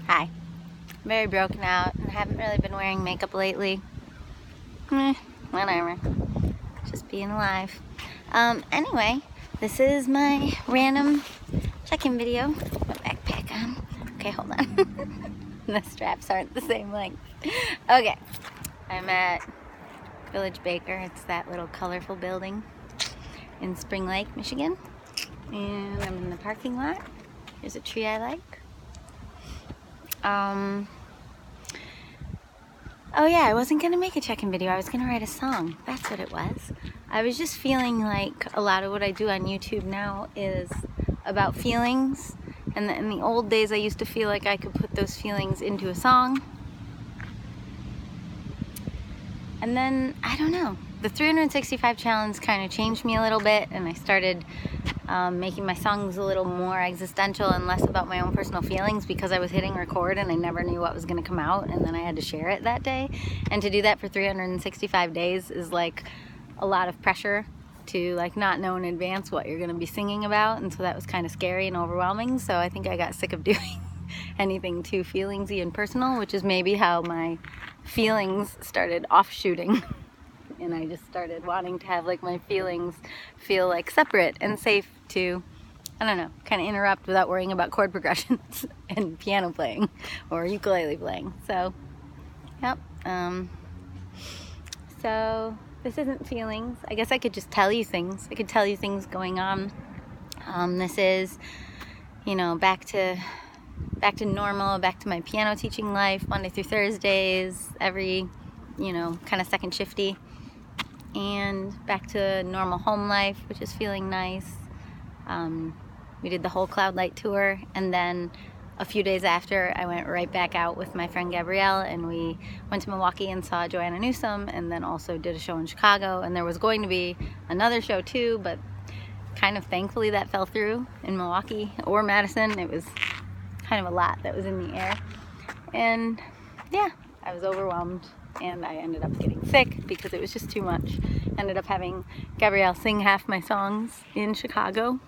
Hi. I'm very broken out and haven't really been wearing makeup lately. Whatever. Just being alive. Anyway, this is my random check-in video. Put my backpack on. Okay, hold on. The straps aren't the same length. Okay. I'm at Village Baker. It's that little colorful building in Spring Lake, Michigan. And I'm in the parking lot. There's a tree I like. Oh yeah, I wasn't gonna make a check-in video. I was gonna write a song. That's what it was. I was just feeling like a lot of what I do on YouTube now is about feelings. And in the old days, I used to feel like I could put those feelings into a song. And then, I don't know, the 365 challenge kind of changed me a little bit, and I started making my songs a little more existential and less about my own personal feelings, because I was hitting record and I never knew what was going to come out, and then I had to share it that day. And to do that for 365 days is like a lot of pressure to like not know in advance what you're going to be singing about, and so that was kind of scary and overwhelming. So I think I got sick of doing anything too feelingsy and personal, which is maybe how my feelings started offshooting. And I just started wanting to have like my feelings feel like separate and safe to, I don't know, kind of interrupt without worrying about chord progressions and piano playing or ukulele playing. So, yep. So this isn't feelings. I guess I could just tell you things. I could tell you things going on. This is, you know, back to normal, back to my piano teaching life, Monday through Thursdays, every, you know, kind of second shifty. And back to normal home life, which is feeling nice. We did the whole Cloud Light tour, and then a few days after, I went right back out with my friend Gabrielle, and we went to Milwaukee and saw Joanna Newsom, and then also did a show in Chicago. And there was going to be another show too, but kind of thankfully that fell through in Milwaukee or Madison. It was kind of a lot that was in the air. And yeah, I was overwhelmed, and I ended up getting sick because it was just too much. Ended up having Gabrielle sing half my songs in Chicago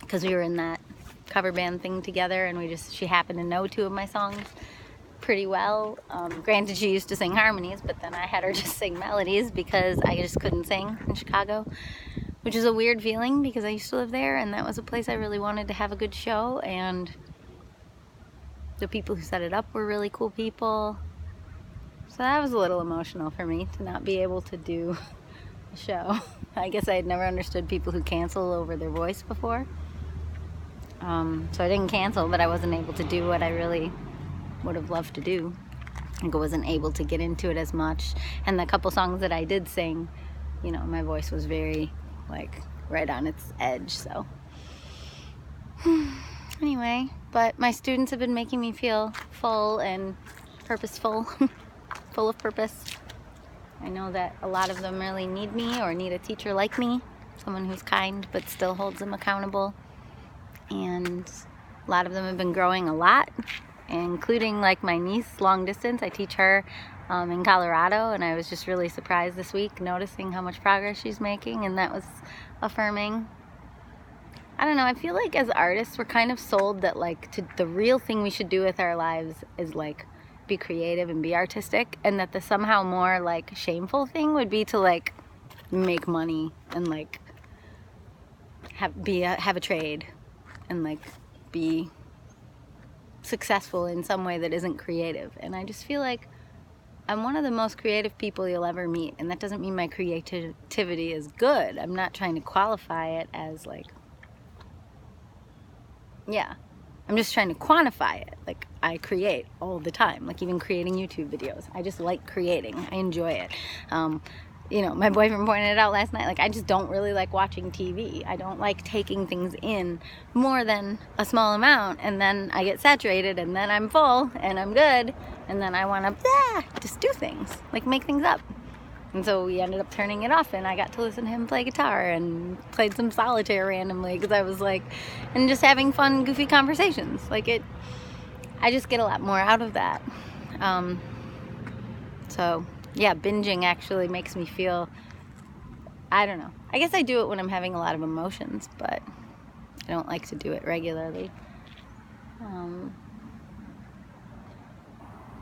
because we were in that cover band thing together, and she happened to know two of my songs pretty well. Granted, she used to sing harmonies, but then I had her just sing melodies because I just couldn't sing in Chicago, which is a weird feeling because I used to live there, and that was a place I really wanted to have a good show, and the people who set it up were really cool people. So that was a little emotional for me to not be able to do a show. I guess I had never understood people who cancel over their voice before. So I didn't cancel, but I wasn't able to do what I really would have loved to do. I wasn't able to get into it as much. And the couple songs that I did sing, you know, my voice was very, like, right on its edge, so. Anyway, but my students have been making me feel full and purposeful, full of purpose. I know that a lot of them really need me or need a teacher like me, someone who's kind but still holds them accountable. And a lot of them have been growing a lot, including like my niece, long distance. I teach her in Colorado, and I was just really surprised this week noticing how much progress she's making, and that was affirming. I don't know, I feel like as artists we're kind of sold that like the real thing we should do with our lives is like be creative and be artistic, and that the somehow more like shameful thing would be to like make money and like have a trade and like be successful in some way that isn't creative. And I just feel like I'm one of the most creative people you'll ever meet, and that doesn't mean my creativity is good. I'm not trying to qualify it as like, yeah, I'm just trying to quantify it. Like, I create all the time, like even creating YouTube videos. I just like creating. I enjoy it. You know, my boyfriend pointed it out last night. Like, I just don't really like watching TV. I don't like taking things in more than a small amount, and then I get saturated, and then I'm full, and I'm good, and then I want to just do things, like make things up. And so we ended up turning it off, and I got to listen to him play guitar and played some solitaire randomly because I was like, and just having fun, goofy conversations. Like I just get a lot more out of that. So yeah, binging actually makes me feel, I don't know. I guess I do it when I'm having a lot of emotions, but I don't like to do it regularly.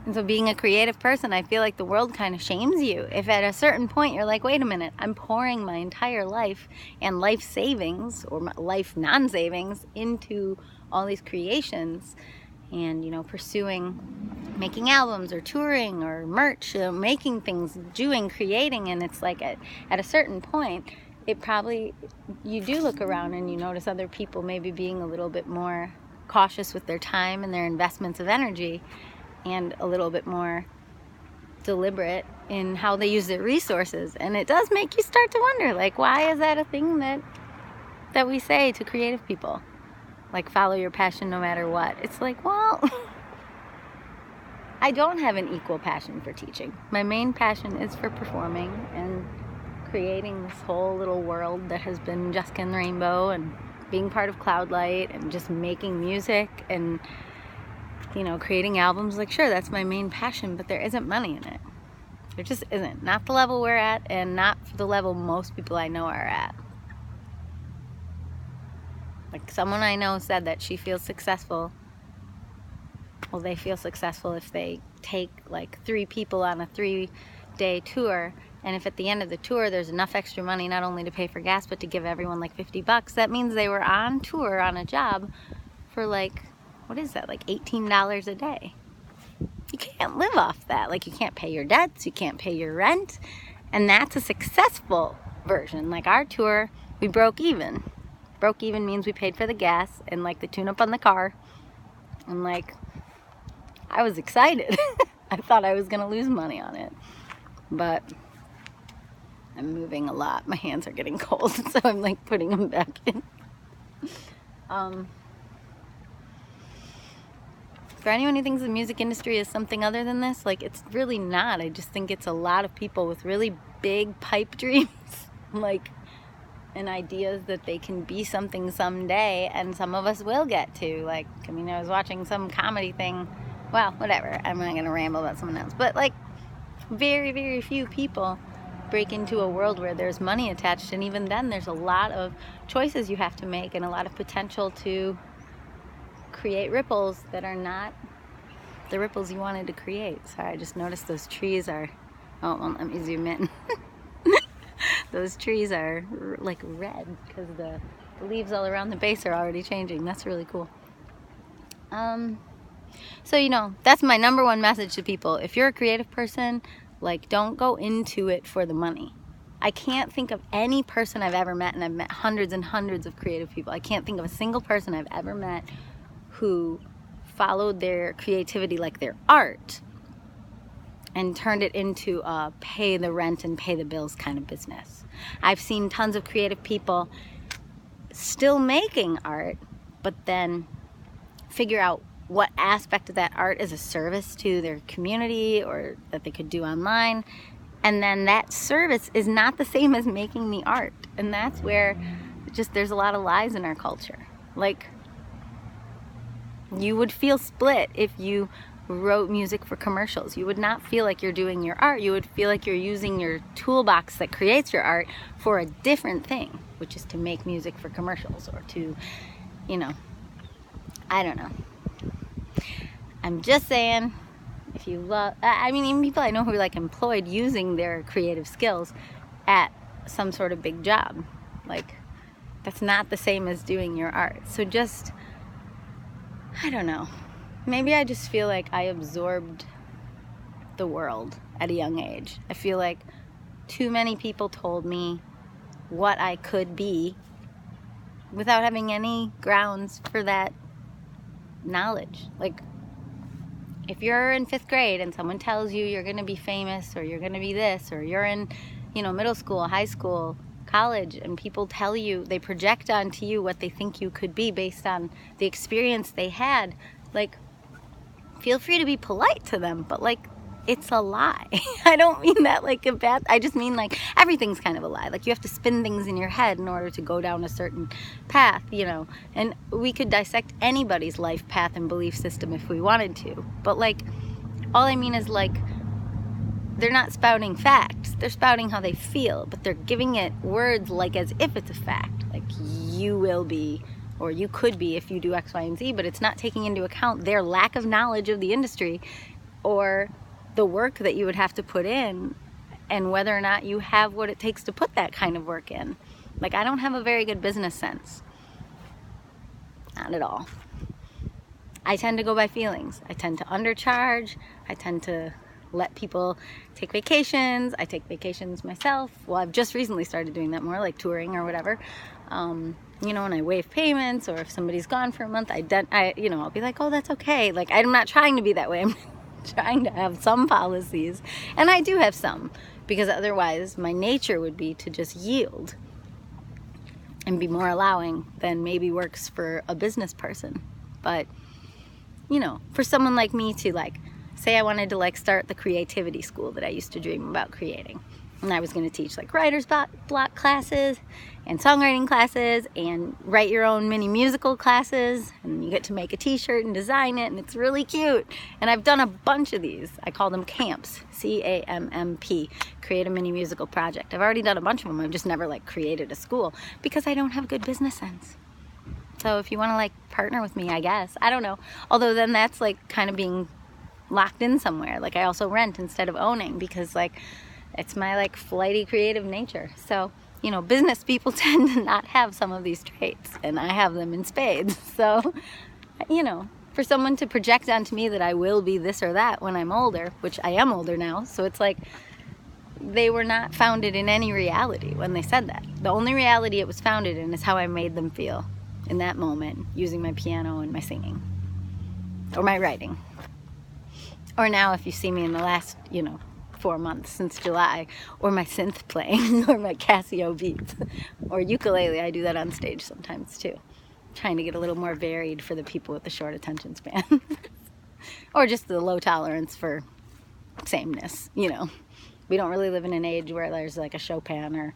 And so being a creative person, I feel like the world kind of shames you. If at a certain point you're like, wait a minute, I'm pouring my entire life and life savings or life non-savings into all these creations and, you know, pursuing making albums or touring or merch, making things, doing, creating. And it's like at a certain point, it probably, you do look around and you notice other people maybe being a little bit more cautious with their time and their investments of energy, and a little bit more deliberate in how they use their resources. And it does make you start to wonder, like, why is that a thing that we say to creative people? Like, follow your passion no matter what. It's like, well, I don't have an equal passion for teaching. My main passion is for performing and creating this whole little world that has been Jessica and the Rainbow, and being part of Cloudlight, and just making music and, you know, creating albums. Like, sure, that's my main passion, but there isn't money in it. There just isn't. Not the level we're at, and not the level most people I know are at. Like, someone I know said that she feels successful. Well, they feel successful if they take like 3 people on a 3-day tour, and if at the end of the tour there's enough extra money not only to pay for gas but to give everyone like $50, that means they were on tour on a job for like, what is that, like $18 a day. You can't live off that. Like, you can't pay your debts, you can't pay your rent, and that's a successful version. Like, our tour, we broke even. Broke even means we paid for the gas and like the tune-up on the car, and like, I was excited. I thought I was gonna lose money on it, but I'm moving a lot. My hands are getting cold, so I'm like putting them back in. For anyone who thinks the music industry is something other than this, like, it's really not. I just think it's a lot of people with really big pipe dreams, like, and ideas that they can be something someday, and some of us will get to. Like, I mean, I was watching some comedy thing. Well, whatever. I'm not gonna ramble about someone else, but like, very, very few people break into a world where there's money attached, and even then there's a lot of choices you have to make and a lot of potential to create ripples that are not the ripples you wanted to create. Sorry, I just noticed those trees are, oh, well, let me zoom in. Those trees are like red because the leaves all around the base are already changing. That's really cool. So, you know, that's my number one message to people. If you're a creative person, like, don't go into it for the money. I can't think of any person I've ever met, and I've met hundreds and hundreds of creative people. I can't think of a single person I've ever met who followed their creativity like their art and turned it into a pay the rent and pay the bills kind of business. I've seen tons of creative people still making art, but then figure out what aspect of that art is a service to their community or that they could do online, and then that service is not the same as making the art. And that's where just there's a lot of lies in our culture. Like, you would feel split if you wrote music for commercials. You would not feel like you're doing your art. You would feel like you're using your toolbox that creates your art for a different thing, which is to make music for commercials, or to, you know, I don't know. I'm just saying, if you love, I mean, even people I know who are like employed using their creative skills at some sort of big job, like, that's not the same as doing your art. So just, I don't know. Maybe I just feel like I absorbed the world at a young age. I feel like too many people told me what I could be without having any grounds for that knowledge. Like, if you're in 5th grade and someone tells you you're going to be famous, or you're going to be this, or you're in, you know, middle school, high school, college, and people tell you, they project onto you what they think you could be based on the experience they had, like, feel free to be polite to them, but like, it's a lie. I don't mean that like a bad, I just mean like everything's kind of a lie. Like, you have to spin things in your head in order to go down a certain path, you know, and we could dissect anybody's life path and belief system if we wanted to, but like, all I mean is, like, they're not spouting facts, they're spouting how they feel, but they're giving it words like as if it's a fact, like, you will be, or you could be if you do X, Y, and Z, but it's not taking into account their lack of knowledge of the industry or the work that you would have to put in, and whether or not you have what it takes to put that kind of work in. Like, I don't have a very good business sense. Not at all. I tend to go by feelings. I tend to undercharge. I tend to let people take vacations. I take vacations myself. Well, I've just recently started doing that more, like touring or whatever. You know, when I waive payments, or if somebody's gone for a month, I'll be like, oh, that's okay. Like, I'm not trying to be that way. I'm trying to have some policies, and I do have some, because otherwise my nature would be to just yield and be more allowing than maybe works for a business person. But you know, for someone like me to, like, say I wanted to, like, start the creativity school that I used to dream about creating, and I was going to teach, like, writer's block classes and songwriting classes and write your own mini musical classes, and you get to make a t-shirt and design it, and it's really cute. And I've done a bunch of these. I call them camps, C-A-M-M-P, create a mini musical project. I've already done a bunch of them. I've just never, like, created a school because I don't have good business sense. So if you want to, like, partner with me, I guess. I don't know. Although then that's, like, kind of being locked in somewhere. Like, I also rent instead of owning, because, like, it's my, like, flighty creative nature. So, you know, business people tend to not have some of these traits, and I have them in spades. So, you know, for someone to project onto me that I will be this or that when I'm older, which I am older now, so it's like they were not founded in any reality when they said that. The only reality it was founded in is how I made them feel in that moment, using my piano and my singing, or my writing. Or now, if you see me in the last, 4 months since July, or my synth playing, or my Casio beats, or ukulele, I do that on stage sometimes too. Trying to get a little more varied for the people with the short attention span. Or just the low tolerance for sameness, We don't really live in an age where there's like a Chopin or,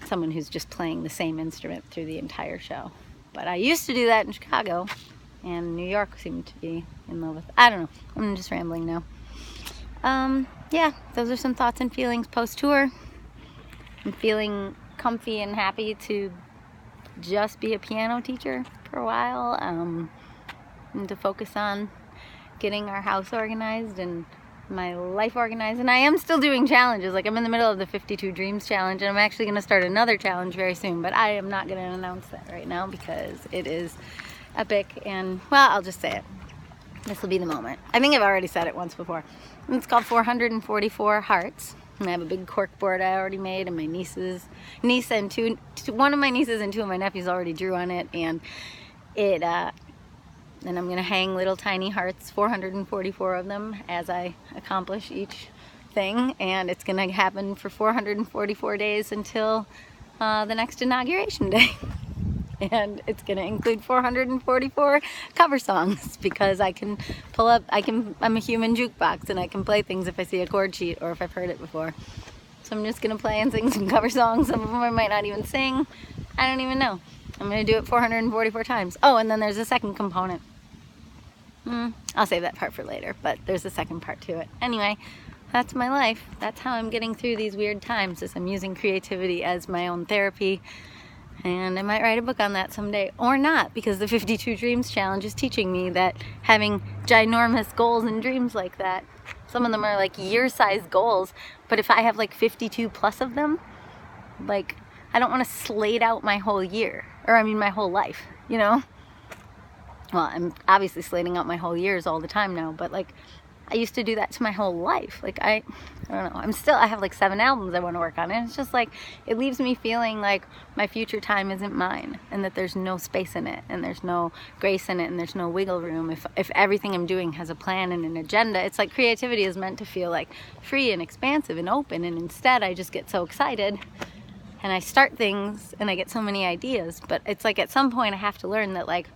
someone who's just playing the same instrument through the entire show. But I used to do that in Chicago, and New York seemed to be in love with it. I don't know. I'm just rambling now. Yeah, those are some thoughts and feelings post-tour. I'm feeling comfy and happy to just be a piano teacher for a while, and to focus on getting our house organized and my life organized. And I am still doing challenges. Like, I'm in the middle of the 52 Dreams challenge, and I'm actually going to start another challenge very soon, but I am not going to announce that right now because it is epic. And, well, I'll just say it. This will be the moment. I think I've already said it once before. It's called 444 Hearts. And I have a big cork board I already made, and my one of my nieces and two of my nephews already drew on it, and and I'm going to hang little tiny hearts, 444 of them, as I accomplish each thing. And it's going to happen for 444 days until the next inauguration day. And it's going to include 444 cover songs, because I'm a human jukebox, and I can play things if I see a chord sheet or if I've heard it before. So I'm just going to play and sing some cover songs. Some of them I might not even sing. I don't even know. I'm going to do it 444 times. Oh, and then there's a second component. I'll save that part for later, but there's a second part to it. Anyway, that's my life. That's how I'm getting through these weird times, is I'm using creativity as my own therapy. And I might write a book on that someday, or not, because the 52 Dreams Challenge is teaching me that having ginormous goals and dreams like that, some of them are like year-sized goals, but if I have like 52 plus of them, like, I don't want to slate out my whole year, or my whole life, Well, I'm obviously slating out my whole years all the time now, but like, I used to do that to my whole life. Like, I don't know, I have like 7 albums I want to work on, and it's just like, it leaves me feeling like my future time isn't mine, and that there's no space in it, and there's no grace in it, and there's no wiggle room. If everything I'm doing has a plan and an agenda, it's like creativity is meant to feel like free and expansive and open, and instead I just get so excited, and I start things, and I get so many ideas. But it's like, at some point I have to learn that, like,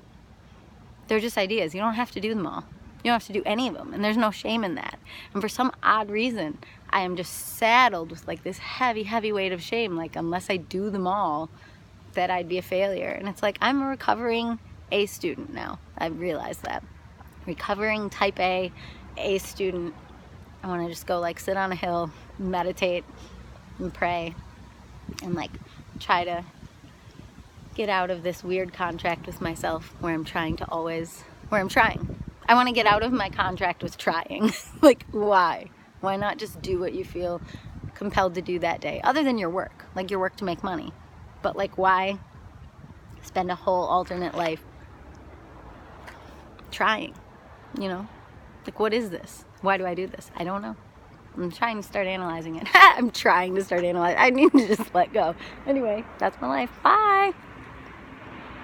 they're just ideas. You don't have to do them all. You don't have to do any of them, and there's no shame in that. And for some odd reason, I am just saddled with like this heavy, heavy weight of shame, like, unless I do them all, that I'd be a failure. And it's like, I'm a recovering A student now. I've realized that. Recovering type A student. I want to just go like sit on a hill, meditate, and pray, and like try to get out of this weird contract with myself where I'm trying. I want to get out of my contract with trying. Like, why? Why not just do what you feel compelled to do that day? Other than your work, like your work to make money. But like, why spend a whole alternate life trying? You know? Like, what is this? Why do I do this? I don't know. I'm trying to start analyzing it. I'm trying to start analyzing. I need to just let go. Anyway, that's my life. Bye.